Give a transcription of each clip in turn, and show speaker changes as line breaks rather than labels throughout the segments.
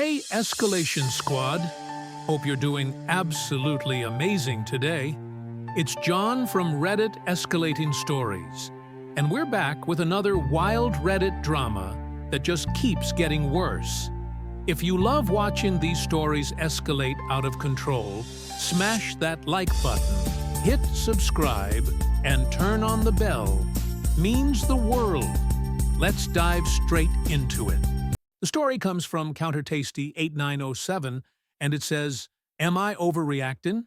Hey, Escalation Squad! Hope you're doing absolutely amazing today. It's John from Reddit Escalating Stories, and we're back with another wild Reddit drama that just keeps getting worse. If you love watching these stories escalate out of control, smash that like button, hit subscribe, and turn on the bell. Means the world. Let's dive straight into it. The story comes from CounterTasty8907, and it says, "Am I overreacting?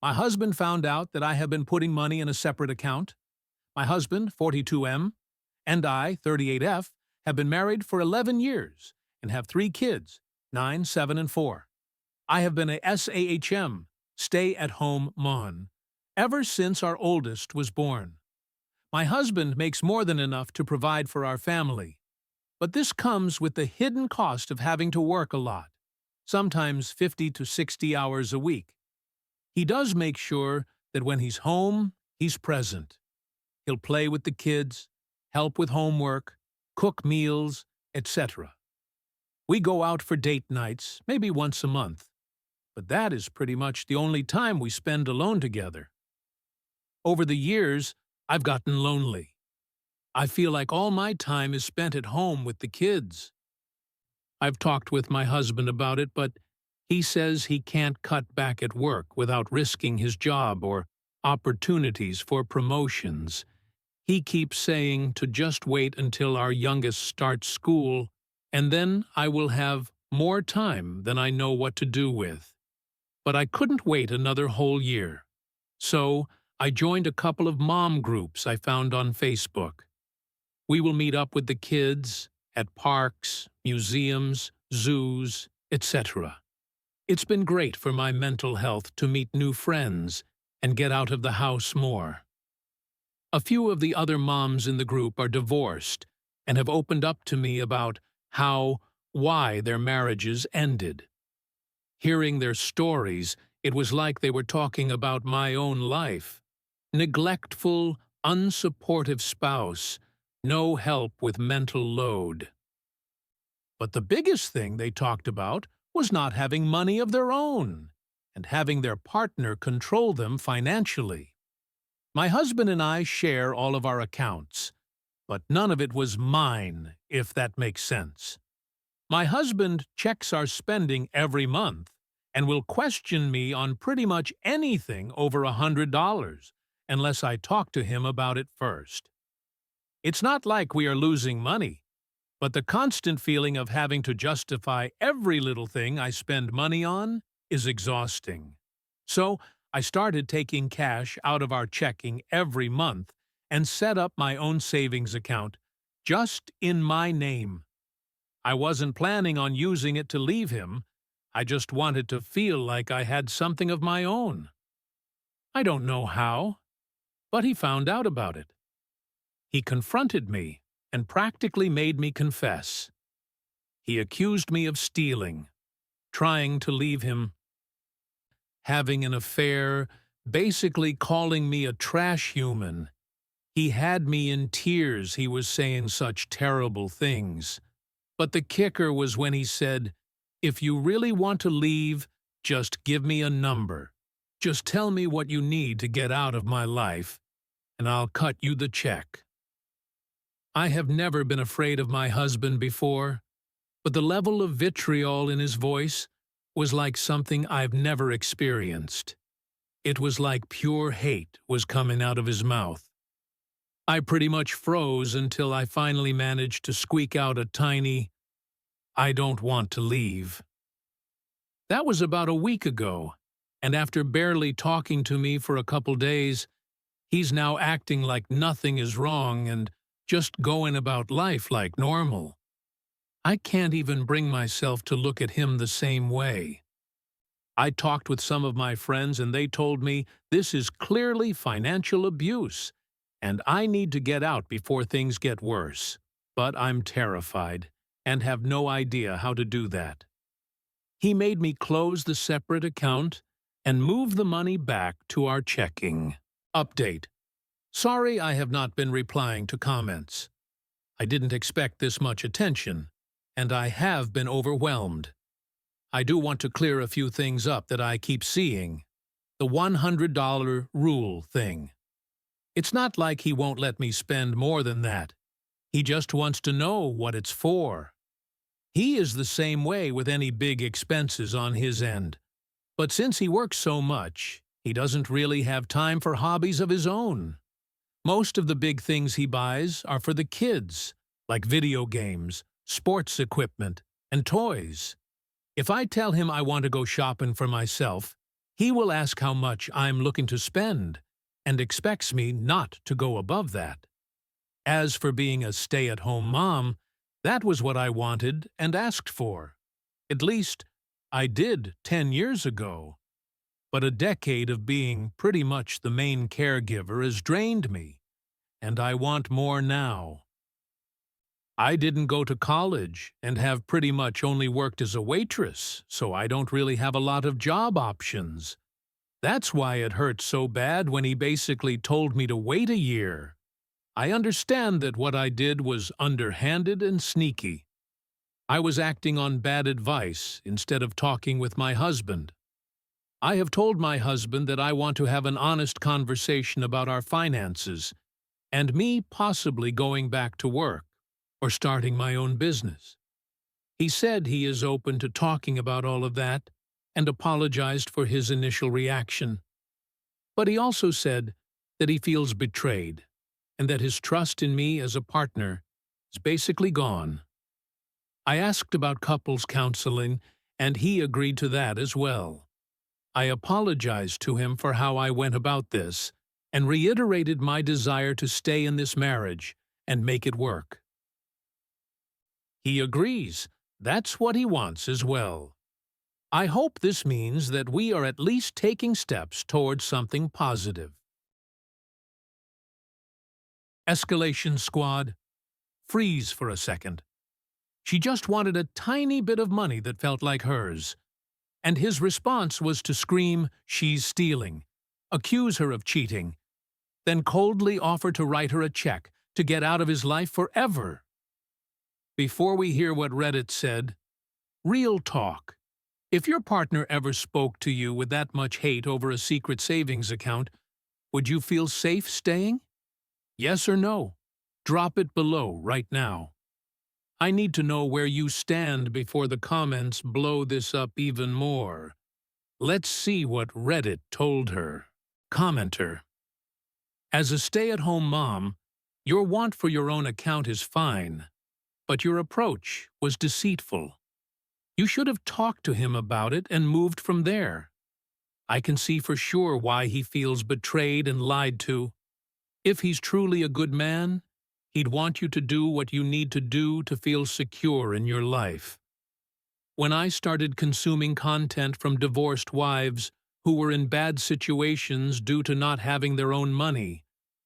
My husband found out that I have been putting money in a separate account. My husband, 42M, and I, 38F, have been married for 11 years and have 3 kids, 9, 7, and 4. I have been a SAHM, stay-at-home mom, ever since our oldest was born. My husband makes more than enough to provide for our family. But this comes with the hidden cost of having to work a lot, sometimes 50 to 60 hours a week. He does make sure that when he's home, he's present. He'll play with the kids, help with homework, cook meals, etc. We go out for date nights, maybe once a month, but that is pretty much the only time we spend alone together. Over the years, I've gotten lonely. I feel like all my time is spent at home with the kids. I've talked with my husband about it, but he says he can't cut back at work without risking his job or opportunities for promotions. He keeps saying to just wait until our youngest starts school, and then I will have more time than I know what to do with. But I couldn't wait another whole year. So I joined a couple of mom groups I found on Facebook. We will meet up with the kids at parks, museums, zoos, etc. It's been great for my mental health to meet new friends and get out of the house more. A few of the other moms in the group are divorced and have opened up to me about why their marriages ended. Hearing their stories, it was like they were talking about my own life. Neglectful, unsupportive spouse, no help with mental load. But the biggest thing they talked about was not having money of their own and having their partner control them financially. My husband and I share all of our accounts, but none of it was mine, if that makes sense. My husband checks our spending every month and will question me on pretty much anything over $100 unless I talk to him about it first. It's not like we are losing money, but the constant feeling of having to justify every little thing I spend money on is exhausting. So I started taking cash out of our checking every month and set up my own savings account, just in my name. I wasn't planning on using it to leave him. I just wanted to feel like I had something of my own. I don't know how, but he found out about it. He confronted me and practically made me confess. He accused me of stealing, trying to leave him, having an affair, basically calling me a trash human. He had me in tears. He was saying such terrible things. But the kicker was when he said, "If you really want to leave, just give me a number. Just tell me what you need to get out of my life, and I'll cut you the check." I have never been afraid of my husband before, but the level of vitriol in his voice was like something I've never experienced. It was like pure hate was coming out of his mouth. I pretty much froze until I finally managed to squeak out a tiny, "I don't want to leave." That was about a week ago, and after barely talking to me for a couple days, he's now acting like nothing is wrong and just going about life like normal. I can't even bring myself to look at him the same way. I talked with some of my friends and they told me this is clearly financial abuse, and I need to get out before things get worse. But I'm terrified and have no idea how to do that. He made me close the separate account and move the money back to our checking. Update. Sorry I have not been replying to comments. I didn't expect this much attention, and I have been overwhelmed. I do want to clear a few things up that I keep seeing. The $100 rule thing. It's not like he won't let me spend more than that. He just wants to know what it's for. He is the same way with any big expenses on his end. But since he works so much, he doesn't really have time for hobbies of his own. Most of the big things he buys are for the kids, like video games, sports equipment, and toys. If I tell him I want to go shopping for myself, he will ask how much I'm looking to spend, and expects me not to go above that. As for being a stay-at-home mom, that was what I wanted and asked for. At least, I did 10 years ago. But a decade of being pretty much the main caregiver has drained me, and I want more now. I didn't go to college and have pretty much only worked as a waitress, so I don't really have a lot of job options. That's why it hurt so bad when he basically told me to wait a year. I understand that what I did was underhanded and sneaky. I was acting on bad advice instead of talking with my husband. I have told my husband that I want to have an honest conversation about our finances, and me possibly going back to work, or starting my own business. He said he is open to talking about all of that, and apologized for his initial reaction. But he also said that he feels betrayed, and that his trust in me as a partner is basically gone. I asked about couples counseling, and he agreed to that as well. I apologized to him for how I went about this, and reiterated my desire to stay in this marriage and make it work. He agrees. That's what he wants as well. I hope this means that we are at least taking steps towards something positive. Escalation squad. Freeze for a second. She just wanted a tiny bit of money that felt like hers. And his response was to scream, "She's stealing," accuse her of cheating, then coldly offer to write her a check to get out of his life forever. Before we hear what Reddit said, real talk. If your partner ever spoke to you with that much hate over a secret savings account, would you feel safe staying? Yes or no? Drop it below right now. I need to know where you stand before the comments blow this up even more. Let's see what Reddit told her. Commenter. As a stay-at-home mom, your want for your own account is fine, but your approach was deceitful. You should have talked to him about it and moved from there. I can see for sure why he feels betrayed and lied to. If he's truly a good man, he'd want you to do what you need to do to feel secure in your life. When I started consuming content from divorced wives who were in bad situations due to not having their own money,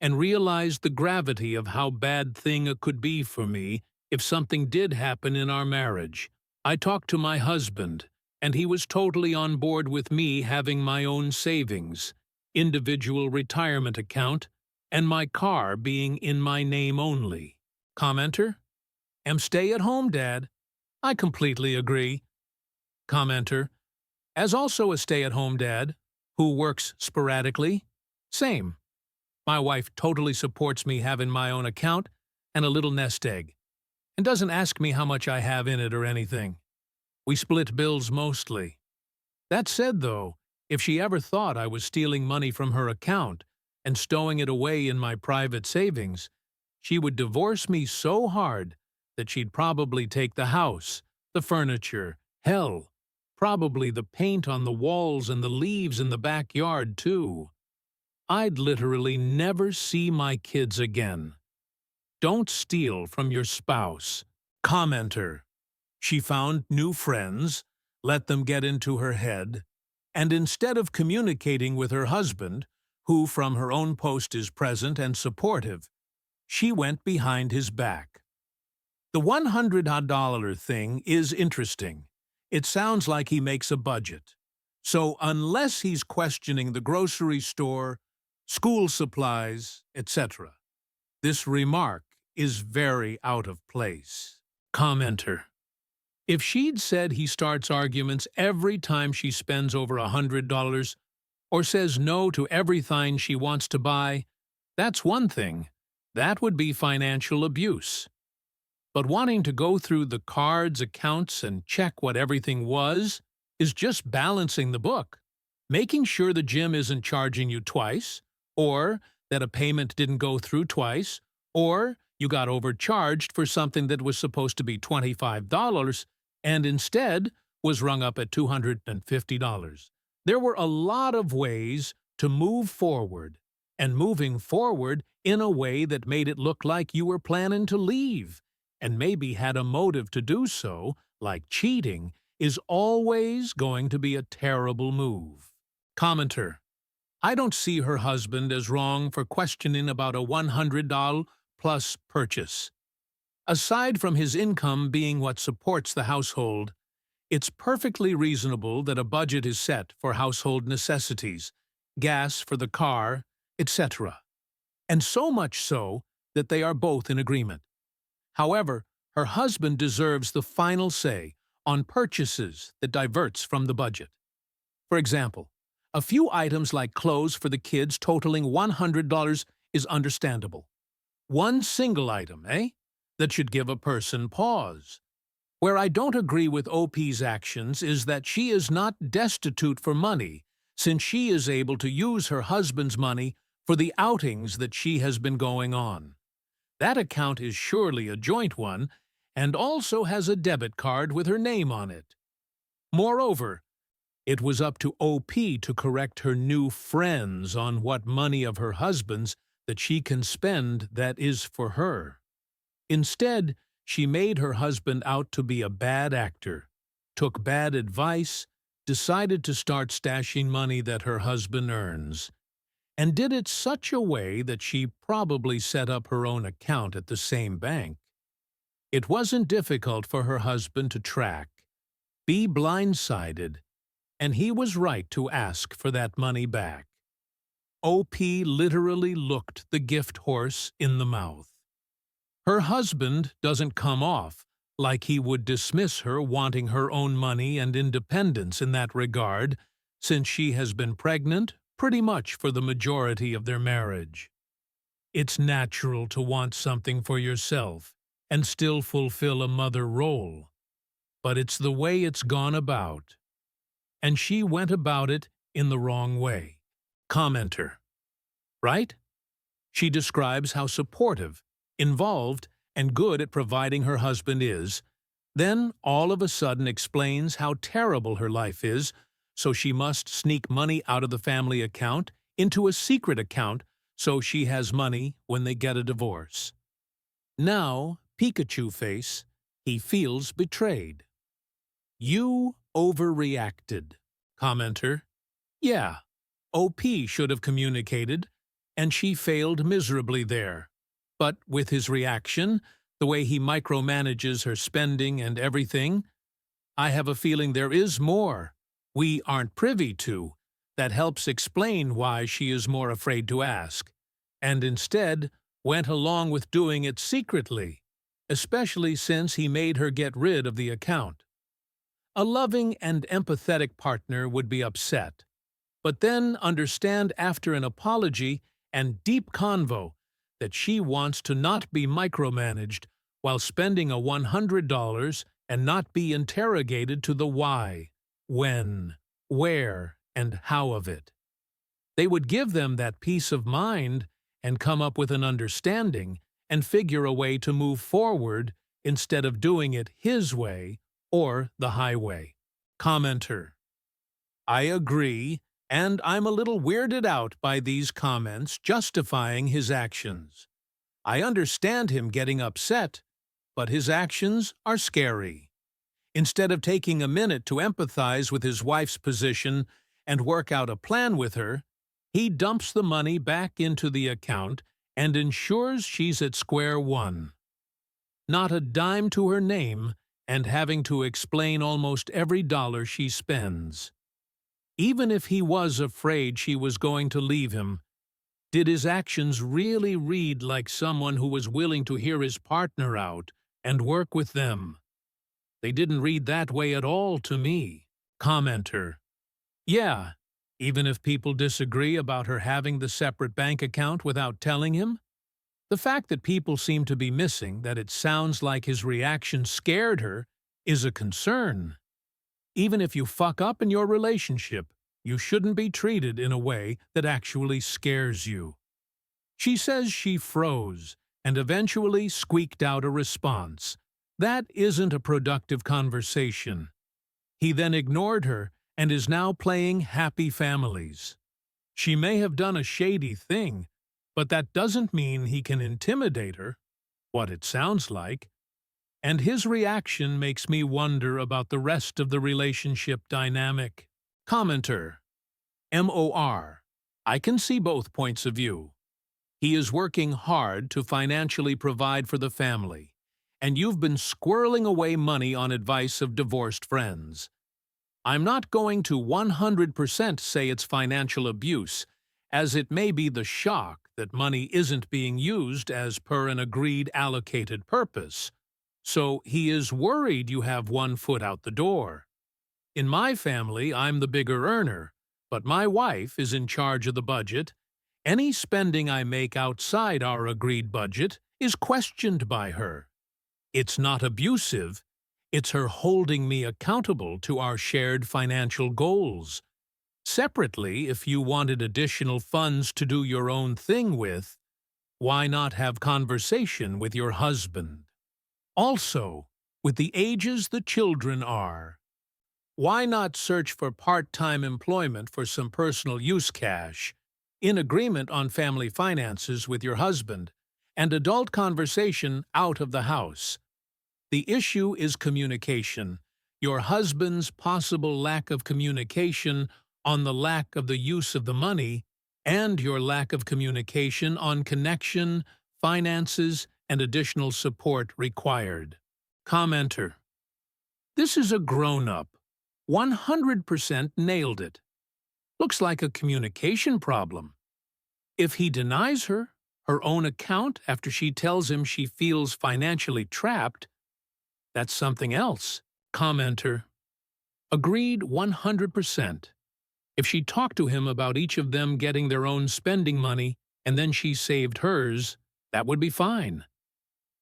and realized the gravity of how bad thing it could be for me if something did happen in our marriage, I talked to my husband, and he was totally on board with me having my own savings, individual retirement account, and my car being in my name only. Commenter. Am stay-at-home dad. I completely agree. Commenter. As also a stay-at-home dad, who works sporadically, same. My wife totally supports me having my own account and a little nest egg, and doesn't ask me how much I have in it or anything. We split bills mostly. That said, though, if she ever thought I was stealing money from her account and stowing it away in my private savings, she would divorce me so hard that she'd probably take the house, the furniture, hell, probably the paint on the walls and the leaves in the backyard, too. I'd literally never see my kids again. Don't steal from your spouse. Commenter. She found new friends, let them get into her head, and instead of communicating with her husband, who from her own post is present and supportive, she went behind his back. The $100 thing is interesting. It sounds like he makes a budget. So unless he's questioning the grocery store, school supplies, etc., this remark is very out of place. Commenter. If she'd said he starts arguments every time she spends over $100 or says no to everything she wants to buy, that's one thing. That would be financial abuse. But wanting to go through the cards, accounts, and check what everything was is just balancing the book. Making sure the gym isn't charging you twice, or that a payment didn't go through twice, or you got overcharged for something that was supposed to be $25 and instead was rung up at $250. There were a lot of ways to move forward, and moving forward in a way that made it look like you were planning to leave, and maybe had a motive to do so, like cheating, is always going to be a terrible move. Commenter: I don't see her husband as wrong for questioning about a $100 plus purchase. Aside from his income being what supports the household, it's perfectly reasonable that a budget is set for household necessities, gas for the car, etc. And so much so that they are both in agreement. However, her husband deserves the final say on purchases that diverts from the budget. For example, a few items like clothes for the kids totaling $100 is understandable. One single item, that should give a person pause. Where I don't agree with OP's actions is that she is not destitute for money, since she is able to use her husband's money for the outings that she has been going on. That account is surely a joint one, and also has a debit card with her name on it. Moreover, it was up to OP to correct her new friends on what money of her husband's that she can spend that is for her. Instead, she made her husband out to be a bad actor, took bad advice, decided to start stashing money that her husband earns, and did it such a way that she probably set up her own account at the same bank. It wasn't difficult for her husband to track, be blindsided, and he was right to ask for that money back. OP literally looked the gift horse in the mouth. Her husband doesn't come off like he would dismiss her wanting her own money and independence in that regard, since she has been pregnant pretty much for the majority of their marriage. It's natural to want something for yourself and still fulfill a mother role, but it's the way it's gone about. And she went about it in the wrong way. Commenter: right? She describes how supportive, involved, and good at providing her husband is, then all of a sudden explains how terrible her life is, so she must sneak money out of the family account into a secret account so she has money when they get a divorce. Now, Pikachu face, he feels betrayed. You overreacted. Commenter: yeah, OP should have communicated, and she failed miserably there. But with his reaction, the way he micromanages her spending and everything, I have a feeling there is more we aren't privy to that helps explain why she is more afraid to ask, and instead went along with doing it secretly, especially since he made her get rid of the account. A loving and empathetic partner would be upset, but then understand after an apology and deep convo that she wants to not be micromanaged while spending a $100 and not be interrogated to the why, when, where, and how of it. They would give them that peace of mind and come up with an understanding and figure a way to move forward instead of doing it his way or the highway. Commenter: I agree, and I'm a little weirded out by these comments justifying his actions. I understand him getting upset, but his actions are scary. Instead of taking a minute to empathize with his wife's position and work out a plan with her, he dumps the money back into the account and ensures she's at square one. Not a dime to her name, and having to explain almost every dollar she spends. Even if he was afraid she was going to leave him, did his actions really read like someone who was willing to hear his partner out and work with them? They didn't read that way at all to me. Commenter. Yeah, even if people disagree about her having the separate bank account without telling him? The fact that people seem to be missing that it sounds like his reaction scared her is a concern. Even if you fuck up in your relationship, you shouldn't be treated in a way that actually scares you. She says she froze and eventually squeaked out a response. That isn't a productive conversation. He then ignored her and is now playing happy families. She may have done a shady thing, but that doesn't mean he can intimidate her, what it sounds like. And his reaction makes me wonder about the rest of the relationship dynamic. Commenter. MOR. I can see both points of view. He is working hard to financially provide for the family, and you've been squirreling away money on advice of divorced friends. I'm not going to 100% say it's financial abuse, as it may be the shock that money isn't being used as per an agreed allocated purpose. So he is worried you have one foot out the door. In my family, I'm the bigger earner, but my wife is in charge of the budget. Any spending I make outside our agreed budget is questioned by her. It's not abusive, it's her holding me accountable to our shared financial goals. Separately, if you wanted additional funds to do your own thing with, why not have conversation with your husband? Also, with the ages the children are, why not search for part-time employment for some personal use cash, in agreement on family finances with your husband, and adult conversation out of the house? The issue is communication, your husband's possible lack of communication on the lack of the use of the money, and your lack of communication on connection, finances, and additional support required. Commenter. This is a grown-up. 100% nailed it. Looks like a communication problem. If he denies her own account after she tells him she feels financially trapped, that's something else. Commenter. Agreed 100%. If she talked to him about each of them getting their own spending money and then she saved hers, that would be fine.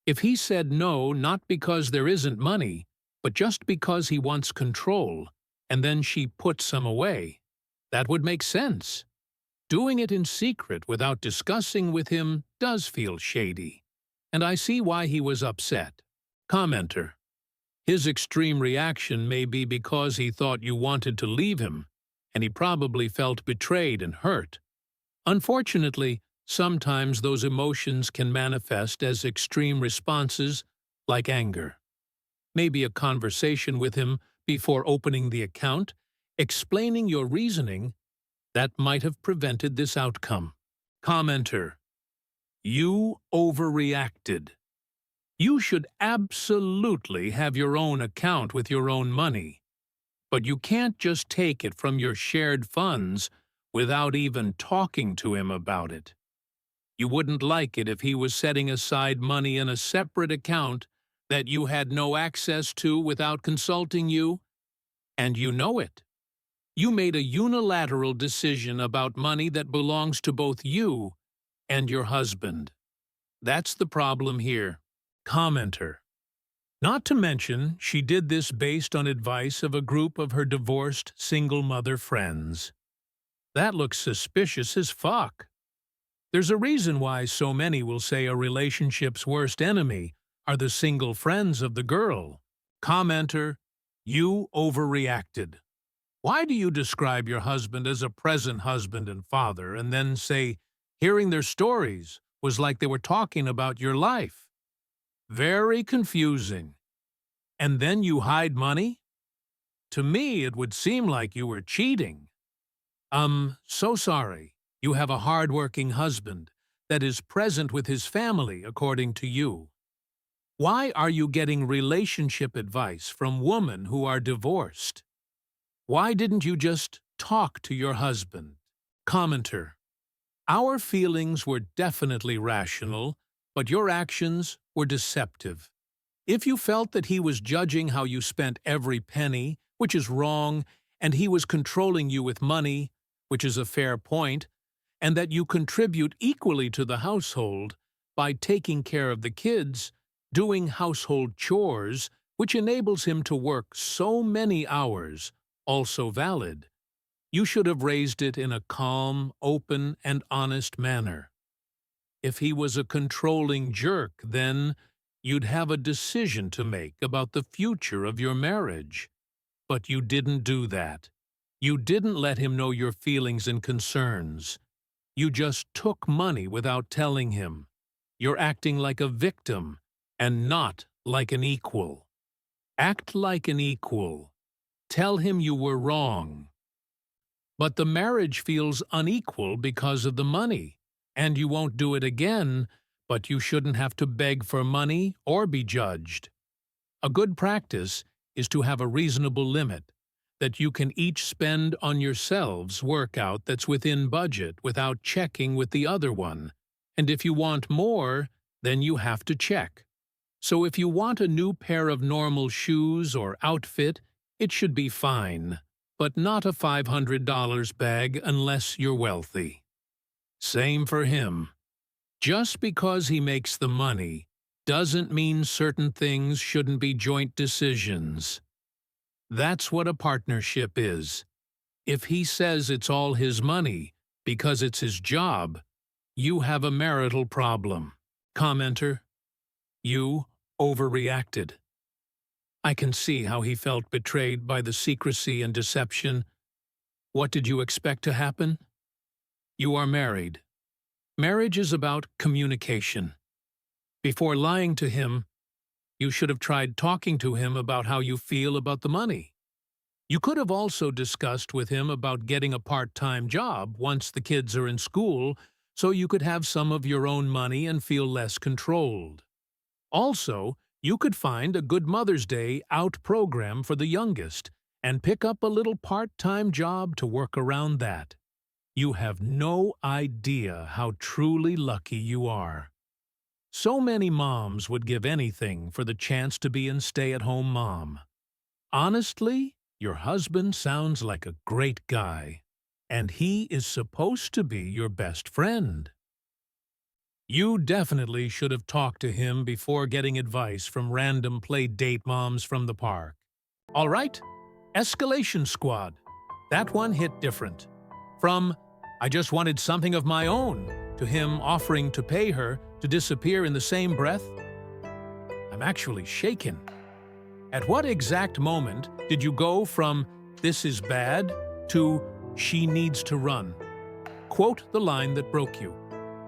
If he said no, not because there isn't money, but just because he wants control, and then she put some away, that would make sense. Doing it in secret without discussing with him does feel shady, and I see why he was upset. Commenter. His extreme reaction may be because he thought you wanted to leave him, and he probably felt betrayed and hurt. Unfortunately, sometimes those emotions can manifest as extreme responses like anger. Maybe a conversation with him before opening the account, explaining your reasoning, that might have prevented this outcome. Commenter. You overreacted. You should absolutely have your own account with your own money, but you can't just take it from your shared funds without even talking to him about it. You wouldn't like it if he was setting aside money in a separate account that you had no access to without consulting you, and you know it. You made a unilateral decision about money that belongs to both you and your husband. That's the problem here. Commenter. Not to mention, she did this based on advice of a group of her divorced single mother friends. That looks suspicious as fuck. There's a reason why so many will say a relationship's worst enemy are the single friends of the girl. Commenter. You overreacted. Why do you describe your husband as a present husband and father and then say hearing their stories was like they were talking about your life? Very confusing. And then you hide money? To me, it would seem like you were cheating. So sorry. You have a hard-working husband that is present with his family, according to you. Why are you getting relationship advice from women who are divorced? Why didn't you just talk to your husband? Commenter. Our feelings were definitely rational, but your actions were deceptive. If you felt that he was judging how you spent every penny, which is wrong, and he was controlling you with money, which is a fair point, and that you contribute equally to the household by taking care of the kids, doing household chores, which enables him to work so many hours, also valid, you should have raised it in a calm, open, and honest manner. If he was a controlling jerk, then you'd have a decision to make about the future of your marriage. But you didn't do that. You didn't let him know your feelings and concerns. You just took money without telling him. You're acting like a victim and not like an equal. Act like an equal. Tell him you were wrong. But the marriage feels unequal because of the money, and you won't do it again, but you shouldn't have to beg for money or be judged. A good practice is to have a reasonable limit that you can each spend on yourselves workout that's within budget without checking with the other one. And if you want more, then you have to check. So if you want a new pair of normal shoes or outfit, it should be fine, but not a $500 bag unless you're wealthy. Same for him. Just because he makes the money doesn't mean certain things shouldn't be joint decisions. That's what a partnership is. If he says it's all his money because it's his job, you have a marital problem. Commenter, you overreacted. I can see how he felt betrayed by the secrecy and deception. What did you expect to happen? You are married. Marriage is about communication. Before lying to him, you should have tried talking to him about how you feel about the money. You could have also discussed with him about getting a part-time job once the kids are in school so you could have some of your own money and feel less controlled. Also, you could find a good Mother's Day out program for the youngest and pick up a little part-time job to work around that. You have no idea how truly lucky you are. So many moms would give anything for the chance to be a stay-at-home mom. Honestly, your husband sounds like a great guy, and he is supposed to be your best friend. You definitely should have talked to him before getting advice from random play date moms from the park. All right, escalation squad. That one hit different. From, I just wanted something of my own, to him offering to pay her to disappear in the same breath. I'm actually shaken. At what exact moment did you go from, this is bad, to, she needs to run? Quote the line that broke you.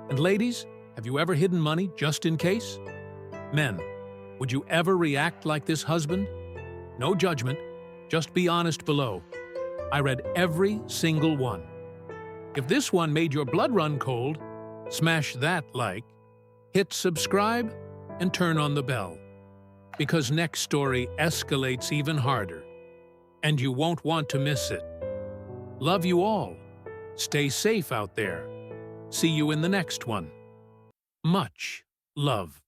And ladies, have you ever hidden money just in case? Men, would you ever react like this husband? No judgment, just be honest below. I read every single one. If this one made your blood run cold, smash that like, hit subscribe, and turn on the bell. Because next story escalates even harder, and you won't want to miss it. Love you all. Stay safe out there. See you in the next one. Much love.